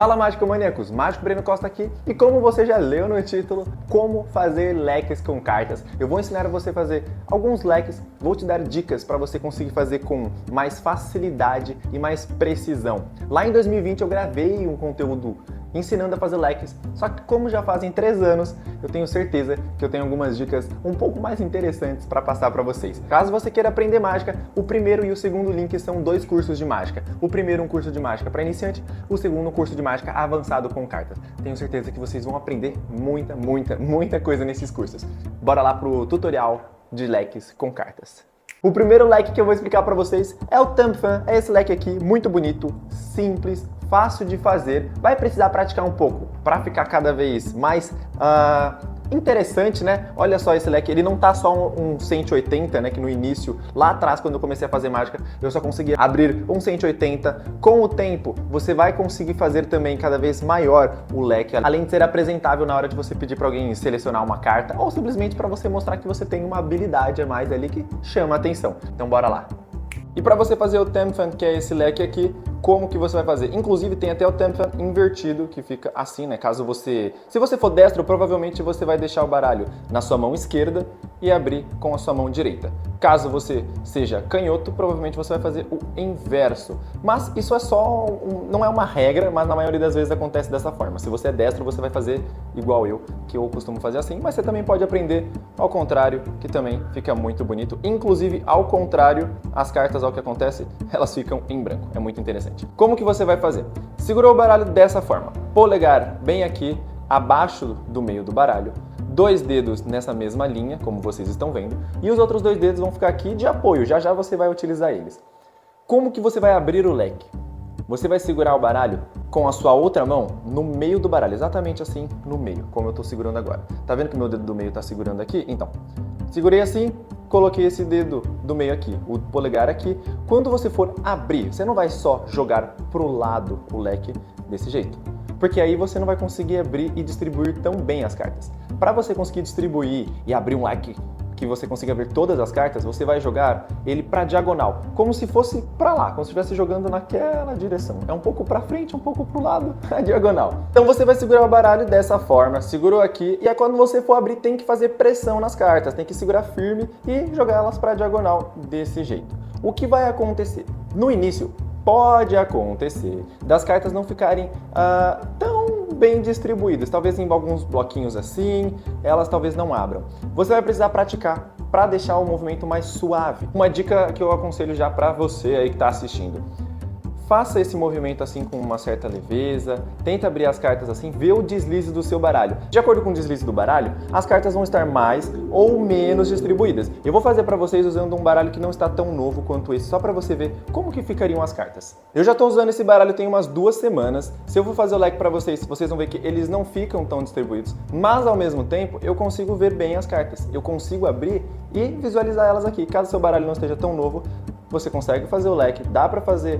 Fala Mágico Maníacos, Mágico Breno Costa aqui e como você já leu no título, como fazer leques com cartas. Eu vou ensinar você a fazer alguns leques, vou te dar dicas para você conseguir fazer com mais facilidade e mais precisão. Lá em 2020 eu gravei um conteúdo ensinando a fazer leques, só que como já fazem 3 anos, eu tenho certeza que eu tenho algumas dicas um pouco mais interessantes para passar para vocês. Caso você queira aprender mágica, o primeiro e o segundo link são 2 cursos de mágica. O primeiro um curso de mágica para iniciante, o segundo um curso de mágica avançado com cartas. Tenho certeza que vocês vão aprender muita coisa nesses cursos. Bora lá pro tutorial de leques com cartas. O primeiro leque que eu vou explicar para vocês é o Thumb Fan. É esse leque aqui, muito bonito, simples, fácil de fazer. Vai precisar praticar um pouco para ficar cada vez mais interessante, né? Olha só esse leque, ele não tá só um 180, né? Que no início, lá atrás, quando eu comecei a fazer mágica, eu só conseguia abrir um 180. Com o tempo, você vai conseguir fazer também cada vez maior o leque, além de ser apresentável na hora de você pedir para alguém selecionar uma carta ou simplesmente para você mostrar que você tem uma habilidade a mais ali que chama a atenção. Então bora lá! E para você fazer o Thumb Fan, que é esse leque aqui, como que você vai fazer? Inclusive tem até o Thumb Fan invertido, que fica assim, né? Se você for destro, provavelmente você vai deixar o baralho na sua mão esquerda e abrir com a sua mão direita. Caso você seja canhoto, provavelmente você vai fazer o inverso. Mas isso é não é uma regra, mas na maioria das vezes acontece dessa forma. Se você é destro, você vai fazer igual eu, que eu costumo fazer assim, mas você também pode aprender ao contrário, que também fica muito bonito. Inclusive, ao contrário, as cartas, ao que acontece, elas ficam em branco. É muito interessante. Como que você vai fazer? Segurou o baralho dessa forma. Polegar bem aqui, abaixo do meio do baralho. 2 dedos nessa mesma linha, como vocês estão vendo, e os outros 2 dedos vão ficar aqui de apoio, já já você vai utilizar eles. Como que você vai abrir o leque? Você vai segurar o baralho com a sua outra mão no meio do baralho, exatamente assim no meio, como eu estou segurando agora. Tá vendo que o meu dedo do meio está segurando aqui? Então, segurei assim, coloquei esse dedo do meio aqui, o polegar aqui. Quando você for abrir, você não vai só jogar pro lado o leque desse jeito, porque aí você não vai conseguir abrir e distribuir tão bem as cartas. Para você conseguir distribuir e abrir um leque que você consiga ver todas as cartas, você vai jogar ele para diagonal, como se fosse para lá, como se estivesse jogando naquela direção. É um pouco para frente, um pouco para o lado, a diagonal. Então você vai segurar o baralho dessa forma, segurou aqui, e aí quando você for abrir tem que fazer pressão nas cartas, tem que segurar firme e jogar elas para diagonal desse jeito. O que vai acontecer? No início, pode acontecer das cartas não ficarem tão bem distribuídas, talvez em alguns bloquinhos assim, elas talvez não abram. Você vai precisar praticar para deixar o movimento mais suave. Uma dica que eu aconselho já para você aí que está assistindo. Faça esse movimento assim com uma certa leveza, tenta abrir as cartas assim, vê o deslize do seu baralho. De acordo com o deslize do baralho, as cartas vão estar mais ou menos distribuídas. Eu vou fazer para vocês usando um baralho que não está tão novo quanto esse, só para você ver como que ficariam as cartas. Eu já estou usando esse baralho tem umas 2 semanas. Se eu for fazer o leque para vocês, vocês vão ver que eles não ficam tão distribuídos, mas ao mesmo tempo eu consigo ver bem as cartas. Eu consigo abrir e visualizar elas aqui. Caso seu baralho não esteja tão novo, você consegue fazer o leque, dá para fazer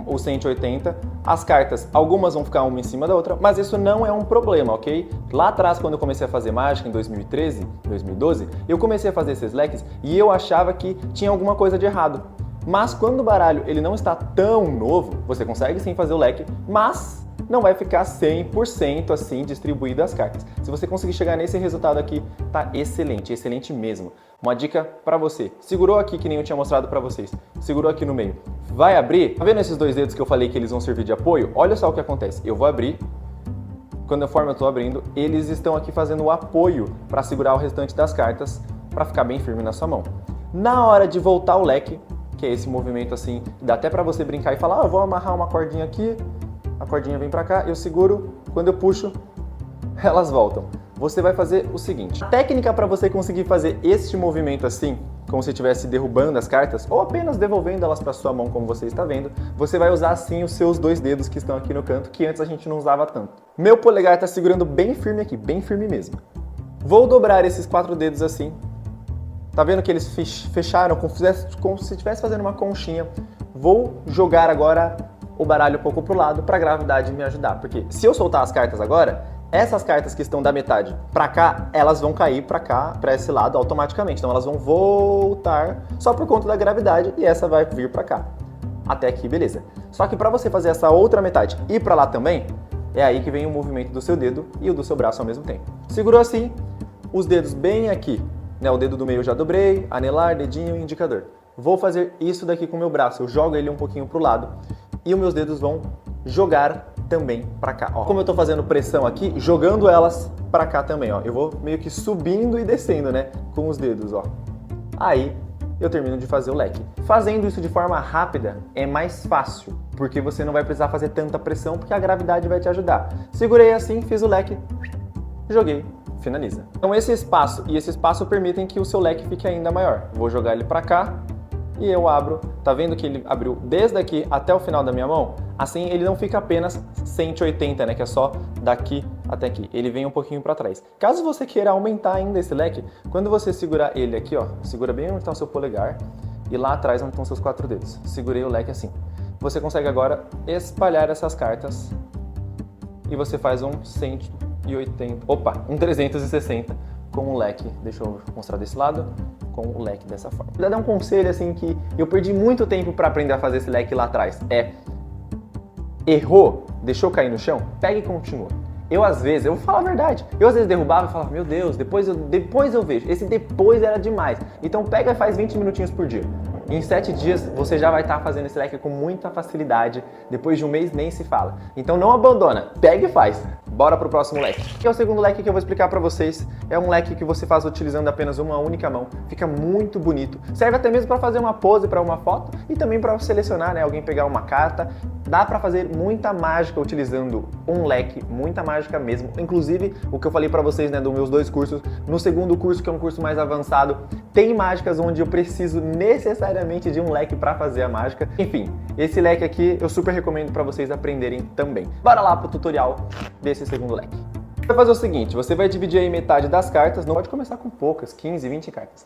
o 180, as cartas, algumas vão ficar uma em cima da outra, mas isso não é um problema, ok? Lá atrás, quando eu comecei a fazer mágica, em 2013, 2012, eu comecei a fazer esses leques e eu achava que tinha alguma coisa de errado. Mas quando o baralho ele não está tão novo, você consegue sim fazer o leque, mas não vai ficar 100% assim distribuído as cartas. Se você conseguir chegar nesse resultado aqui, tá excelente, excelente mesmo. Uma dica para você, segurou aqui que nem eu tinha mostrado para vocês, segurou aqui no meio, vai abrir, tá vendo esses 2 dedos que eu falei que eles vão servir de apoio? Olha só o que acontece, eu vou abrir, conforme eu estou abrindo, eles estão aqui fazendo o apoio para segurar o restante das cartas, para ficar bem firme na sua mão. Na hora de voltar o leque, que é esse movimento assim, dá até para você brincar e falar, eu vou amarrar uma cordinha aqui, a cordinha vem para cá, eu seguro, quando eu puxo, elas voltam. Você vai fazer o seguinte, a técnica para você conseguir fazer este movimento assim, como se estivesse derrubando as cartas, ou apenas devolvendo elas para sua mão, como você está vendo, você vai usar assim os seus 2 dedos que estão aqui no canto, que antes a gente não usava tanto. Meu polegar está segurando bem firme aqui, bem firme mesmo. Vou dobrar esses 4 dedos assim, tá vendo que eles fecharam, como se estivesse fazendo uma conchinha. Vou jogar agora o baralho um pouco pro lado para a gravidade me ajudar, porque se eu soltar as cartas agora, essas cartas que estão da metade para cá, elas vão cair para cá, para esse lado automaticamente. Então elas vão voltar só por conta da gravidade e essa vai vir para cá. Até aqui, beleza. Só que para você fazer essa outra metade e para lá também, É aí que vem o movimento do seu dedo e o do seu braço ao mesmo tempo. Segurou assim, os dedos bem aqui, né? O dedo do meio eu já dobrei, anelar, dedinho e indicador. Vou fazer isso daqui com o meu braço, eu jogo ele um pouquinho pro lado e os meus dedos vão jogar também para cá. Ó, como eu tô fazendo pressão aqui, jogando elas para cá também, ó. Eu vou meio que subindo e descendo, né, com os dedos, ó. Aí eu termino de fazer o leque. Fazendo isso de forma rápida é mais fácil, porque você não vai precisar fazer tanta pressão, porque a gravidade vai te ajudar. Segurei assim, fiz o leque, joguei, finaliza. Então esse espaço e esse espaço permitem que o seu leque fique ainda maior. Vou jogar ele para cá e eu abro. Tá vendo que ele abriu desde aqui até o final da minha mão? Assim ele não fica apenas 180, né, que é só daqui até aqui. Ele vem um pouquinho para trás. Caso você queira aumentar ainda esse leque, quando você segurar ele aqui, ó, segura bem onde está o seu polegar e lá atrás onde estão seus 4 dedos. Segurei o leque assim. Você consegue agora espalhar essas cartas e você faz um 180, um 360 com o leque. Deixa eu mostrar desse lado, com o leque dessa forma. Vou dar um conselho assim que eu perdi muito tempo para aprender a fazer esse leque lá atrás. Errou, deixou cair no chão, pega e continua. Eu às vezes, eu vou falar a verdade, eu às vezes derrubava e falava, meu Deus, depois eu vejo. Esse depois era demais. Então pega e faz 20 minutinhos por dia. Em 7 dias você já vai estar fazendo esse leque com muita facilidade. Depois de um mês nem se fala. Então não abandona, pega e faz. Bora pro próximo leque. Que é o segundo leque que eu vou explicar pra vocês. É um leque que você faz utilizando apenas uma única mão. Fica muito bonito. Serve até mesmo para fazer uma pose para uma foto e também para selecionar, né, alguém pegar uma carta. Dá para fazer muita mágica utilizando um leque, muita mágica mesmo. Inclusive, o que eu falei para vocês, né, dos meus 2 cursos, no segundo curso, que é um curso mais avançado, tem mágicas onde eu preciso necessariamente de um leque para fazer a mágica. Enfim, esse leque aqui eu super recomendo para vocês aprenderem também. Bora lá pro tutorial desse segundo leque. Você vai fazer o seguinte, você vai dividir aí metade das cartas, não pode começar com poucas, 15, 20 cartas.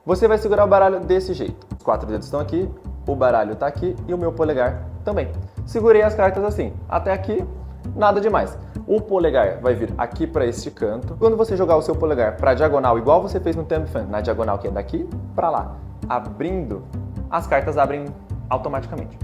Você vai segurar o baralho desse jeito. Os 4 dedos estão aqui, o baralho está aqui e o meu polegar também. Segurei as cartas assim, até aqui, nada demais. O polegar vai vir aqui para este canto. Quando você jogar o seu polegar para a diagonal, igual você fez no Thumb Fan, na diagonal que é daqui para lá, abrindo, as cartas abrem automaticamente.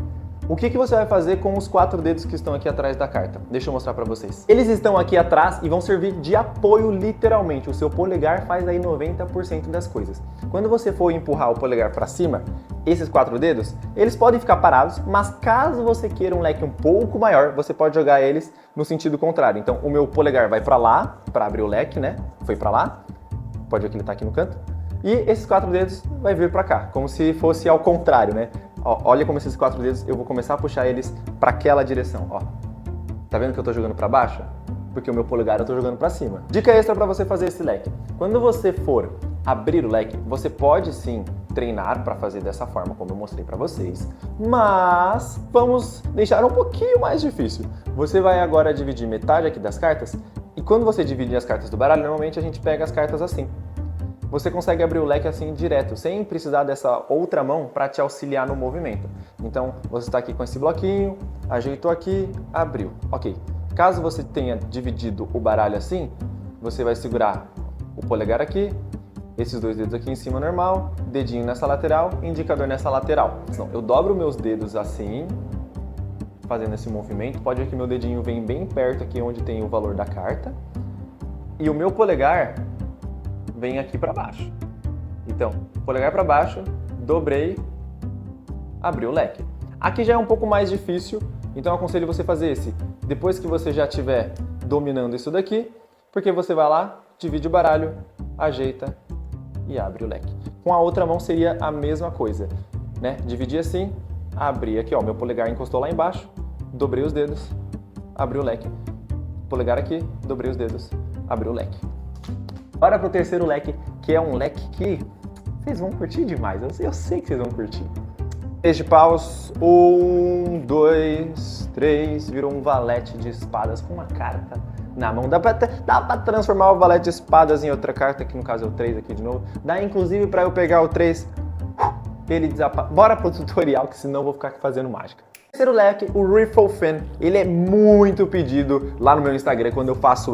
O que você vai fazer com os 4 dedos que estão aqui atrás da carta? Deixa eu mostrar para vocês. Eles estão aqui atrás e vão servir de apoio literalmente. O seu polegar faz aí 90% das coisas. Quando você for empurrar o polegar para cima, esses 4 dedos, eles podem ficar parados, mas caso você queira um leque um pouco maior, você pode jogar eles no sentido contrário. Então, o meu polegar vai para lá, para abrir o leque, né? Foi para lá. Pode ver que ele está aqui no canto. E esses 4 dedos vai vir para cá, como se fosse ao contrário, né? Ó, olha como esses 4 dedos, eu vou começar a puxar eles para aquela direção, ó. Tá vendo que eu tô jogando para baixo? Porque o meu polegar eu tô jogando para cima. Dica extra para você fazer esse leque. Quando você for abrir o leque, você pode sim treinar para fazer dessa forma, como eu mostrei para vocês, mas vamos deixar um pouquinho mais difícil. Você vai agora dividir metade aqui das cartas, e quando você divide as cartas do baralho, normalmente a gente pega as cartas assim. Você consegue abrir o leque assim direto, sem precisar dessa outra mão para te auxiliar no movimento. Então, você está aqui com esse bloquinho, ajeitou aqui, abriu. Ok. Caso você tenha dividido o baralho assim, você vai segurar o polegar aqui, esses 2 dedos aqui em cima normal, dedinho nessa lateral, indicador nessa lateral. Então, eu dobro meus dedos assim, fazendo esse movimento. Pode ver que meu dedinho vem bem perto aqui onde tem o valor da carta. E o meu polegar vem aqui para baixo. Então, polegar para baixo, dobrei, abri o leque. Aqui já é um pouco mais difícil, então eu aconselho você fazer esse depois que você já estiver dominando isso daqui, porque você vai lá, divide o baralho, ajeita e abre o leque. Com a outra mão seria a mesma coisa, né? Dividir assim, abrir aqui, ó, meu polegar encostou lá embaixo, dobrei os dedos, abri o leque. Polegar aqui, dobrei os dedos, abri o leque. Bora pro terceiro leque, que é um leque que vocês vão curtir demais. Eu sei que vocês vão curtir. 3 de paus, 1, 2, 3, virou um valete de espadas com uma carta na mão. Dá pra transformar o valete de espadas em outra carta, que no caso é o 3 aqui de novo. Dá inclusive pra eu pegar o 3, ele desaparece. Bora pro tutorial, que senão eu vou ficar fazendo mágica. Terceiro leque, o Riffle Fan, ele é muito pedido lá no meu Instagram, quando eu faço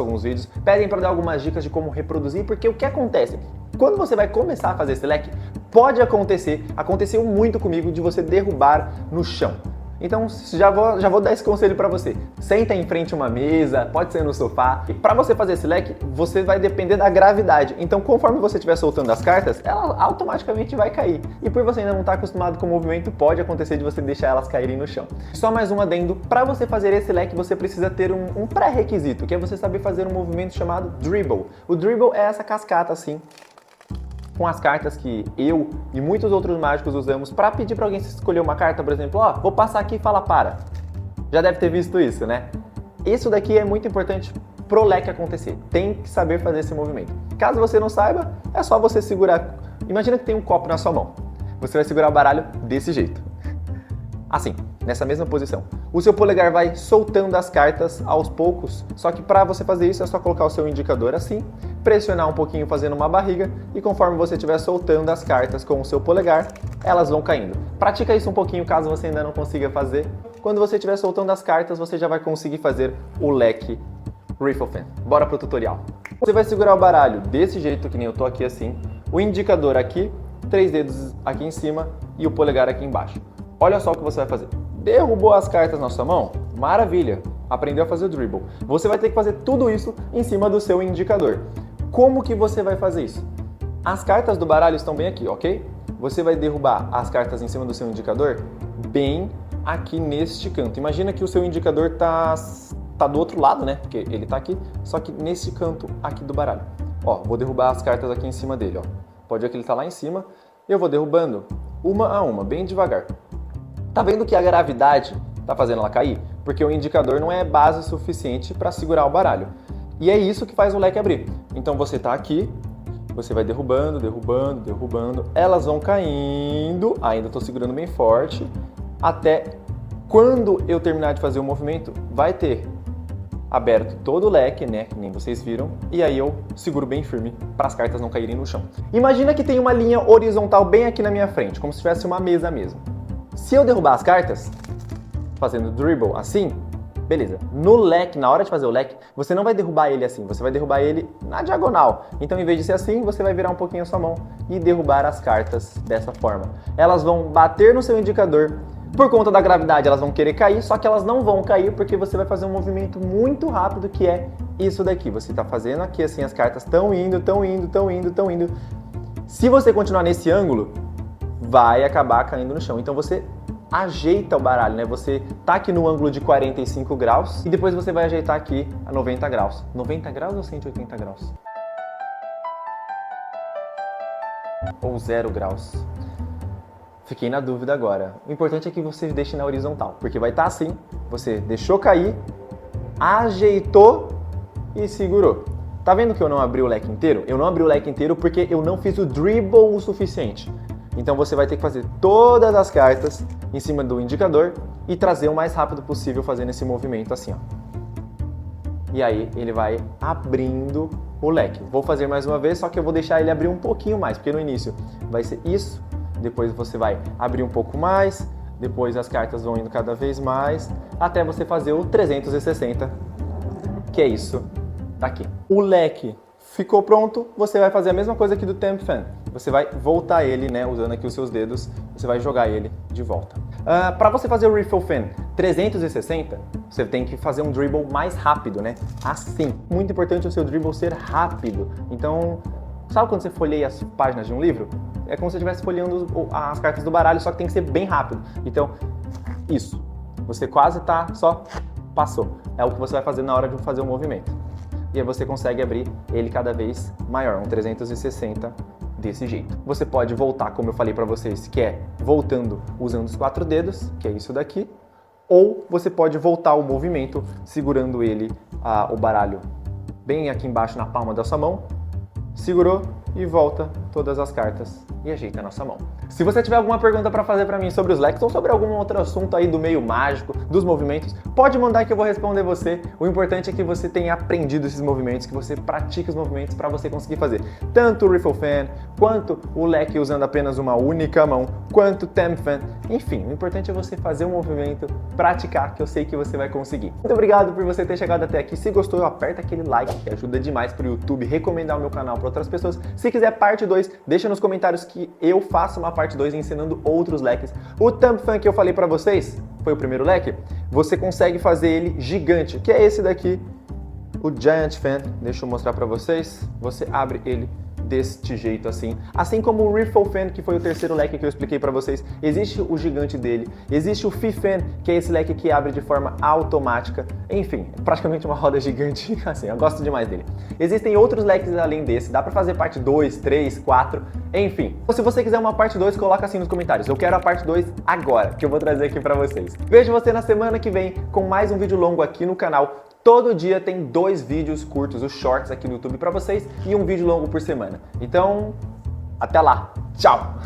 alguns vídeos, pedem para dar algumas dicas de como reproduzir, porque o que acontece? Quando você vai começar a fazer esse leque, pode acontecer, aconteceu muito comigo, de você derrubar no chão. Então já vou dar esse conselho para você. Senta em frente a uma mesa, pode ser no sofá. E para você fazer esse leque, você vai depender da gravidade. Então conforme você estiver soltando as cartas, ela automaticamente vai cair. E por você ainda não estar acostumado com o movimento, pode acontecer de você deixar elas caírem no chão. Só mais um adendo, para você fazer esse leque, você precisa ter um pré-requisito, que é você saber fazer um movimento chamado dribble. O dribble é essa cascata assim, com as cartas que eu e muitos outros mágicos usamos para pedir para alguém escolher uma carta, por exemplo, ó, vou passar aqui e fala para. Já deve ter visto isso, né? Isso daqui é muito importante pro leque acontecer. Tem que saber fazer esse movimento. Caso você não saiba, é só você segurar. Imagina que tem um copo na sua mão. Você vai segurar o baralho desse jeito. Assim, nessa mesma posição. O seu polegar vai soltando as cartas aos poucos, só que para você fazer isso é só colocar o seu indicador assim, pressionar um pouquinho fazendo uma barriga e conforme você estiver soltando as cartas com o seu polegar, elas vão caindo. Pratica isso um pouquinho caso você ainda não consiga fazer. Quando você estiver soltando as cartas, você já vai conseguir fazer o leque Riffle Fan. Bora pro tutorial. Você vai segurar o baralho desse jeito, que nem eu tô aqui assim, o indicador aqui, 3 dedos aqui em cima e o polegar aqui embaixo. Olha só o que você vai fazer. Derrubou as cartas na sua mão? Maravilha! Aprendeu a fazer o dribble. Você vai ter que fazer tudo isso em cima do seu indicador. Como que você vai fazer isso? As cartas do baralho estão bem aqui, ok? Você vai derrubar as cartas em cima do seu indicador bem aqui neste canto. Imagina que o seu indicador tá do outro lado, né? Porque ele tá aqui, só que nesse canto aqui do baralho. Ó, vou derrubar as cartas aqui em cima dele, ó. Pode ver que ele tá lá em cima. Eu vou derrubando uma a uma, bem devagar. Tá vendo que a gravidade tá fazendo ela cair? Porque o indicador não é base suficiente para segurar o baralho. E é isso que faz o leque abrir. Então você tá aqui, você vai derrubando, derrubando, derrubando. Elas vão caindo, ainda tô segurando bem forte, até quando eu terminar de fazer o movimento, vai ter aberto todo o leque, né, que nem vocês viram, e aí eu seguro bem firme para as cartas não caírem no chão. Imagina que tem uma linha horizontal bem aqui na minha frente, como se tivesse uma mesa mesmo. Se eu derrubar as cartas, fazendo dribble assim, beleza. No leque, na hora de fazer o leque, você não vai derrubar ele assim, você vai derrubar ele na diagonal. Então, em vez de ser assim, você vai virar um pouquinho a sua mão e derrubar as cartas dessa forma. Elas vão bater no seu indicador. Por conta da gravidade, elas vão querer cair, só que elas não vão cair porque você vai fazer um movimento muito rápido, que é isso daqui. Você está fazendo aqui assim, as cartas estão indo, estão indo, estão indo, estão indo. Se você continuar nesse ângulo, vai acabar caindo no chão. Então você ajeita o baralho, né? Você tá aqui no ângulo de 45 graus e depois você vai ajeitar aqui a 90 graus. 90 graus ou 180 graus? Ou 0 graus? Fiquei na dúvida agora. O importante é que você deixe na horizontal, porque vai estar assim, você deixou cair, ajeitou e segurou. Tá vendo que eu não abri o leque inteiro? Eu não abri o leque inteiro porque eu não fiz o dribble o suficiente. Então você vai ter que fazer todas as cartas em cima do indicador e trazer o mais rápido possível fazendo esse movimento assim, ó. E aí ele vai abrindo o leque. Vou fazer mais uma vez, só que eu vou deixar ele abrir um pouquinho mais, porque no início vai ser isso, depois você vai abrir um pouco mais, depois as cartas vão indo cada vez mais, até você fazer o 360, que é isso daqui. O leque ficou pronto, você vai fazer a mesma coisa aqui do Temp Fan. Você vai voltar ele, né, usando aqui os seus dedos, você vai jogar ele de volta. Para você fazer o Riffle Fan 360, você tem que fazer um dribble mais rápido, né? Assim. Muito importante o seu dribble ser rápido. Então, sabe quando você folheia as páginas de um livro? É como se você estivesse folheando as cartas do baralho, só que tem que ser bem rápido. Então, isso. Você quase tá, só passou. É o que você vai fazer na hora de fazer o movimento. E aí você consegue abrir ele cada vez maior, um 360 desse jeito. Você pode voltar, como eu falei para vocês, que é voltando usando os 4 dedos, que é isso daqui, ou você pode voltar o movimento segurando ele, o baralho, bem aqui embaixo na palma da sua mão, segurou e volta todas as cartas e ajeita a nossa mão. Se você tiver alguma pergunta para fazer para mim sobre os leques ou sobre algum outro assunto aí do meio mágico, dos movimentos, pode mandar que eu vou responder você. O importante é que você tenha aprendido esses movimentos, que você pratique os movimentos para você conseguir fazer tanto o Riffle Fan, quanto o leque usando apenas uma única mão, quanto o Temp Fan. Enfim, o importante é você fazer um movimento, praticar, que eu sei que você vai conseguir. Muito obrigado por você ter chegado até aqui. Se gostou, aperta aquele like, que ajuda demais para o YouTube recomendar o meu canal para outras pessoas. Se quiser parte 2, deixa nos comentários que que eu faço uma parte 2 ensinando outros leques. O Thumb Fan que eu falei pra vocês, foi o primeiro leque, você consegue fazer ele gigante, que é esse daqui, o Giant Fan. Deixa eu mostrar pra vocês. Você abre ele deste jeito assim. Assim como o Riffle Fan, que foi o terceiro leque que eu expliquei pra vocês, existe o gigante dele. Existe o Fi Fan, que é esse leque que abre de forma automática. Enfim, é praticamente uma roda gigante, assim, eu gosto demais dele. Existem outros leques além desse, dá pra fazer parte 2, 3, 4, enfim. Se você quiser uma parte 2, coloca assim nos comentários. Eu quero a parte 2 agora, que eu vou trazer aqui pra vocês. Vejo você na semana que vem com mais um vídeo longo aqui no canal. Todo dia tem 2 vídeos curtos, os shorts aqui no YouTube pra vocês, e um vídeo longo por semana. Então, até lá. Tchau!